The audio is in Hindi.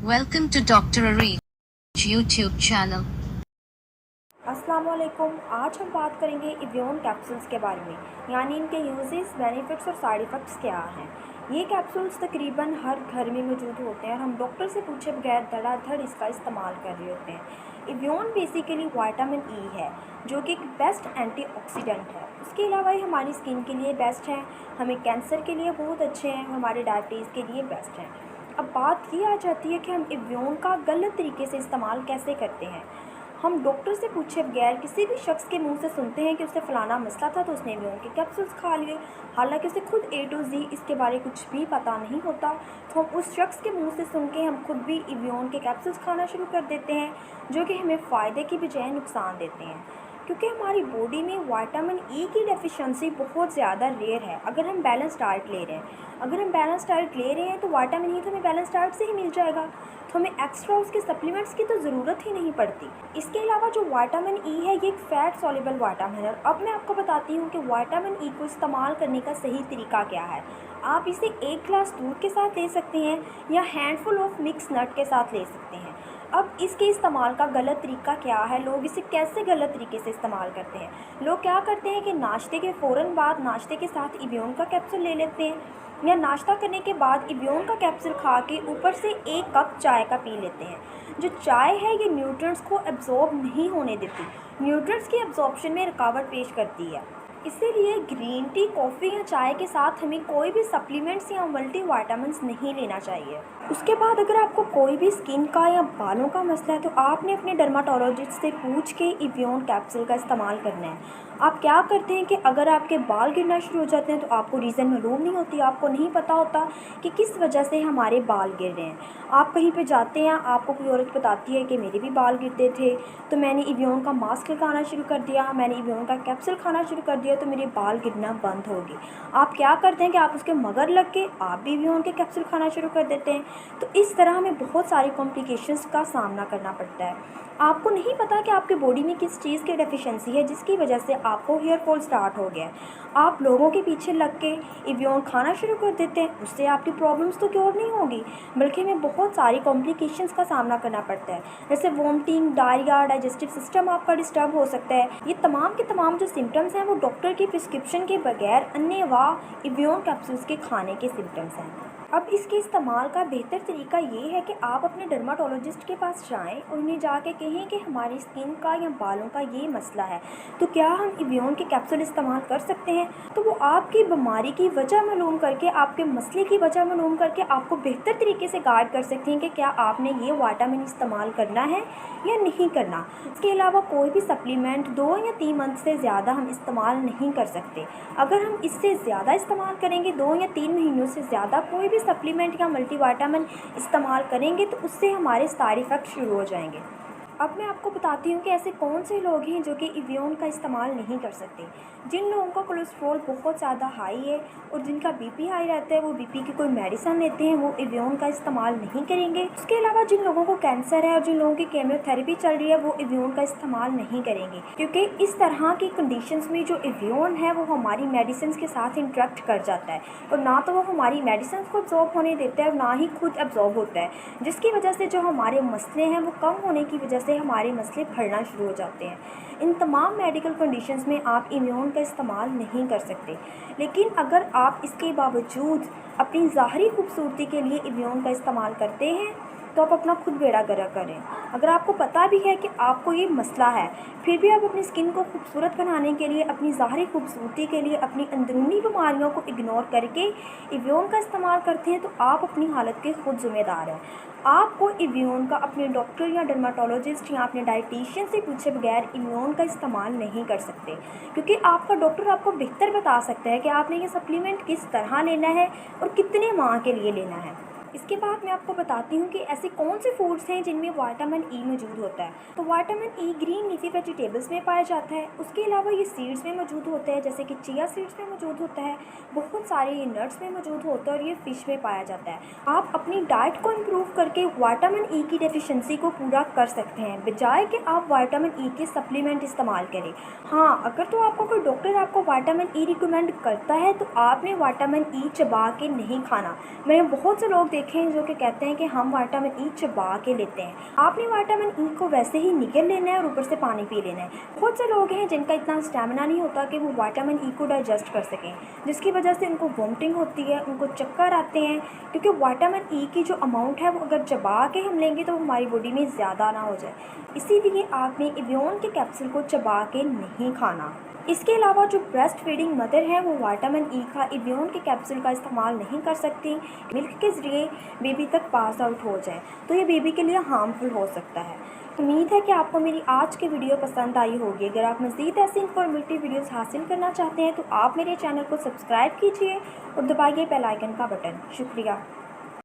Welcome to Dr. Arif YouTube channel. अस्सलामुअलैकुम। आज हम बात करेंगे इवियोन कैप्सूल्स के बारे में, यानी इनके यूजेस, बेनिफिट्स और साइड इफ़ेक्ट्स क्या हैं। ये कैप्सूल्स तकरीबन हर घर में मौजूद होते हैं और हम डॉक्टर से पूछे बगैर धड़ाधड़ इसका इस्तेमाल कर रहे होते हैं। इवियोन बेसिकली विटामिन ई है, जो कि एक बेस्ट एंटीऑक्सीडेंट है। उसके अलावा ये हमारी स्किन के लिए बेस्ट है, हमें कैंसर के लिए बहुत अच्छे हैं, हमारे डायबिटीज़ के लिए बेस्ट हैं। अब बात ये आ जाती है कि हम इवियोन का गलत तरीके से इस्तेमाल कैसे करते हैं। हम डॉक्टर से पूछे बगैर किसी भी शख्स के मुंह से सुनते हैं कि उससे फ़लाना मसला था तो उसने इवियोन के कैप्सूल्स खा लिए, हालांकि उसे खुद ए टू जी इसके बारे कुछ भी पता नहीं होता। तो हम उस शख्स के मुंह से सुन के हम खुद भी इवियोन के कैप्सूल्स खाना शुरू कर देते हैं, जो कि हमें फ़ायदे की बजाय नुकसान देते हैं। क्योंकि हमारी बॉडी में विटामिन ई की डेफिशिएंसी बहुत ज़्यादा रेयर है। अगर हम बैलेंस डाइट ले रहे हैं तो विटामिन ई तो हमें बैलेंस डाइट से ही मिल जाएगा, तो हमें एक्स्ट्रा उसके सप्लीमेंट्स की तो ज़रूरत ही नहीं पड़ती। इसके अलावा जो विटामिन ई है ये एक फ़ैट सॉल्युबल विटामिन है। अब मैं आपको बताती हूँ कि विटामिन ई को इस्तेमाल करने का सही तरीका क्या है। आप इसे 1 ग्लास दूध के साथ ले सकते हैं या हैंडफुल ऑफ मिक्स नट के साथ ले सकते हैं। अब इसके इस्तेमाल का गलत तरीका क्या है, लोग इसे कैसे गलत तरीके से इस्तेमाल करते हैं। लोग क्या करते हैं कि नाश्ते के फ़ौरन बाद नाश्ते के साथ इवियोन का कैप्सूल ले लेते हैं, या नाश्ता करने के बाद इवियोन का कैप्सूल खा के ऊपर से 1 कप चाय का पी लेते हैं। जो चाय है ये न्यूट्रिएंट्स को एब्जॉर्ब नहीं होने देती, न्यूट्रिएंट्स की एब्जॉर्प्शन में रुकावट पेश करती है। इसीलिए ग्रीन टी, कॉफ़ी या चाय के साथ हमें कोई भी सप्लीमेंट्स या मल्टी विटामिन्स नहीं लेना चाहिए। उसके बाद अगर आपको कोई भी स्किन का या बालों का मसला है तो आपने अपने डर्माटोलॉजिस्ट से पूछ के इवियोन कैप्सूल का इस्तेमाल करना है। आप क्या करते हैं कि अगर आपके बाल गिरना शुरू हो जाते हैं तो आपको रीज़न मालूम नहीं होती, आपको नहीं पता होता कि किस वजह से हमारे बाल गिर रहे हैं। आप कहीं पे जाते हैं, आपको कोई औरत बताती है कि मेरे भी बाल गिरते थे तो मैंने इवियोन का मास्क लगाना शुरू कर दिया, मैंने इवियोन का कैप्सूल खाना शुरू कर दिया तो मेरे बाल गिरना बंद हो गए। आप क्या करते हैं कि आप उसके मगर लग के आप भी इवियोन के कैप्सूल खाना शुरू कर देते हैं। तो इस तरह हमें बहुत सारी कॉम्प्लिकेशंस का सामना करना पड़ता है। आपको नहीं पता कि आपके बॉडी में किस चीज़ की डेफिशिएंसी है जिसकी वजह से आपको हेयर फॉल स्टार्ट हो गया है। आप लोगों के पीछे लग के इवियोन खाना शुरू कर देते हैं, उससे आपकी प्रॉब्लम्स तो क्योर नहीं होगी, बल्कि हमें बहुत सारी कॉम्प्लिकेशंस का सामना करना पड़ता है, जैसे वॉमिटिंग, डायरिया, डाइजेस्टिव सिस्टम आपका डिस्टर्ब हो सकता है। ये तमाम के तमाम जो सिम्टम्स हैं वो डॉक्टर की प्रिस्क्रिप्शन के बगैर अन्यवाह इवियोन कैप्सूल्स के खाने के सिम्टम्स हैं। अब इसके इस्तेमाल का बेहतर तरीका ये है कि आप अपने डर्माटोलॉजिस्ट के पास जाएं और उन्हें जाके कहें कि हमारी स्किन का या बालों का ये मसला है, तो क्या हम इवियोन के कैप्सूल इस्तेमाल कर सकते हैं। तो वो आपकी बीमारी की वजह मालूम करके, आपके मसले की वजह मालूम करके आपको बेहतर तरीके से गाइड कर सकते हैं कि क्या आपने ये विटामिन इस्तेमाल करना है या नहीं करना। इसके अलावा कोई भी सप्लीमेंट 2 या 3 मंथ से ज़्यादा हम इस्तेमाल नहीं कर सकते। अगर हम इससे ज़्यादा इस्तेमाल करेंगे, 2 या 3 महीनों से ज़्यादा कोई भी सप्लीमेंट या मल्टीविटामिन इस्तेमाल करेंगे तो उससे हमारे साइड इफ़ेक्ट शुरू हो जाएंगे। अब मैं आपको बताती हूँ कि ऐसे कौन से लोग हैं जो कि इवियोन का इस्तेमाल नहीं कर सकते। जिन लोगों का कोलेस्ट्रॉल बहुत ज़्यादा हाई है और जिनका बीपी हाई रहता है, वो बीपी की कोई मेडिसिन लेते हैं, वो इवियोन का इस्तेमाल नहीं करेंगे। उसके अलावा जिन लोगों को कैंसर है और जिन लोगों की केमोथेरेपी चल रही है, वो इवियोन का इस्तेमाल नहीं करेंगे, क्योंकि इस तरह की कंडीशंस में जो इवियोन है वो हमारी मेडिसिन के साथ इंटरेक्ट कर जाता है और ना तो वो हमारी मेडिसिन को एब्जॉर्ब होने देता है और ना ही खुद एब्जॉर्ब होता है, जिसकी वजह से जो हमारे मसले हैं वो कम होने की वजह से हमारे मसले बढ़ना शुरू हो जाते हैं। इन तमाम मेडिकल कंडीशंस में आप इवियोन का इस्तेमाल नहीं कर सकते, लेकिन अगर आप इसके बावजूद अपनी ज़ाहरी खूबसूरती के लिए इवियोन का इस्तेमाल करते हैं तो आप अपना खुद बेड़ा गर्क करें। अगर आपको पता भी है कि आपको ये मसला है, फिर भी आप अपनी स्किन को खूबसूरत बनाने के लिए, अपनी ज़ाहरी खूबसूरती के लिए, अपनी अंदरूनी बीमारियों को इग्नोर करके इवियोन का इस्तेमाल करते हैं, तो आप अपनी हालत के खुद ज़िम्मेदार हैं। आपको इवियोन का अपने डॉक्टर या डर्माटोलॉजिस्ट या अपने डाइटिशियन से पूछे बगैर इवियोन का इस्तेमाल नहीं कर सकते, क्योंकि आपका डॉक्टर आपको बेहतर बता सकता है कि आपने ये सप्लीमेंट किस तरह लेना है और कितने माह के लिए लेना है। इसके बाद मैं आपको बताती हूँ कि ऐसे कौन से फूड्स हैं जिनमें विटामिन ई मौजूद होता है। तो vitamin E green leafy vegetables में पाया जाता है। उसके अलावा ये सीड्स में मौजूद होता है, जैसे कि चिया सीड्स में मौजूद होता है, बहुत सारे ये नट्स में मौजूद होता है और ये फ़िश में पाया जाता है। आप अपनी डाइट को इम्प्रूव करके विटामिन ई की डेफिशिएंसी को पूरा कर सकते हैं, बजाय कि आप विटामिन ई के सप्लीमेंट इस्तेमाल करें। हाँ, अगर तो आपका कोई डॉक्टर आपको विटामिन ई रिकमेंड करता है तो आपने विटामिन ई चबा के नहीं खाना। मैंने बहुत से लोग देखे हैं जो कि कहते हैं कि हम विटामिन ई चबा के लेते हैं। आपने विटामिन ई को वैसे ही निगल लेना है और ऊपर से पानी पी लेना है। बहुत से लोग हैं जिनका इतना स्टेमिना नहीं होता कि वो विटामिन ई को डाइजेस्ट कर सकें, जिसकी वजह से उनको वोमिटिंग होती है, उनको चक्कर आते हैं, क्योंकि विटामिन ई की जो अमाउंट है वो अगर चबा के हम लेंगे तो हमारी बॉडी में ज़्यादा ना हो जाए। इसीलिए आपने एवियन के कैप्सूल को चबा के नहीं खाना। इसके अलावा जो ब्रेस्ट फीडिंग मदर है वो विटामिन ई का एवियन के कैप्सूल का इस्तेमाल नहीं कर सकती। मिल्क के ज़रिए बेबी तक पास आउट हो जाए तो ये बेबी के लिए हार्मफुल हो सकता है। उम्मीद है कि आपको मेरी आज की वीडियो पसंद आई होगी। अगर आप मज़ीद ऐसी इन्फॉर्मेटिव वीडियोस हासिल करना चाहते हैं तो आप मेरे चैनल को सब्सक्राइब कीजिए और दबाइए बेल आइकन का बटन। शुक्रिया।